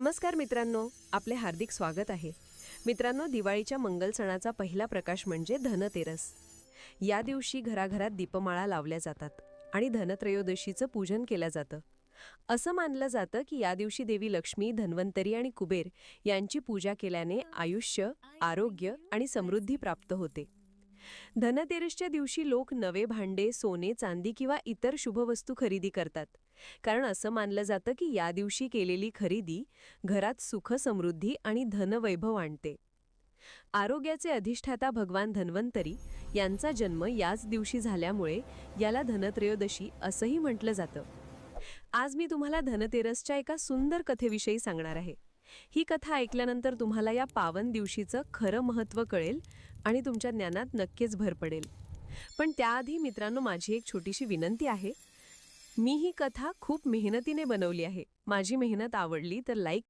नमस्कार मित्रांनो, आपले हार्दिक स्वागत आहे. मित्रांनो, दिवाळीच्या मंगल सणाचा पहिला प्रकाश म्हणजे धनतेरस. या दिवशी घराघरात दीपमाळा लावल्या जातात आणि धनत्रयोदशीचं पूजन केलं जातं. असं मानलं जातं की या दिवशी देवी लक्ष्मी, धन्वंतरी आणि कुबेर यांची पूजा केल्याने आयुष्य, आरोग्य आणि समृद्धी प्राप्त होते. धनतेरसच्या दिवशी लोक नवे भांडे, सोने, चांदी किंवा इतर शुभवस्तू खरेदी करतात. कारण असं मानलं जातं की या दिवशी केलेली खरेदी घरात सुख, समृद्धी आणि धनवैभव आणते. आरोग्याचे अधिष्ठाता भगवान धन्वंतरी यांचा जन्म याच दिवशी झाल्यामुळे याला धनत्रयोदशी असंही म्हटलं जातं. आज मी तुम्हाला धनतेरसच्या एका सुंदर कथेविषयी सांगणार आहे. ही कथा ऐकल्यानंतर तुम्हाला या पावन दिवशीचं खरं महत्त्व कळेल आणि तुमच्या ज्ञानात नक्कीच भर पडेल. पण त्याआधी मित्रांनो, माझी एक छोटीशी विनंती आहे. मी ही कथा खूप मेहनतीने बनवली आहे. माझी मेहनत आवडली तर लाईक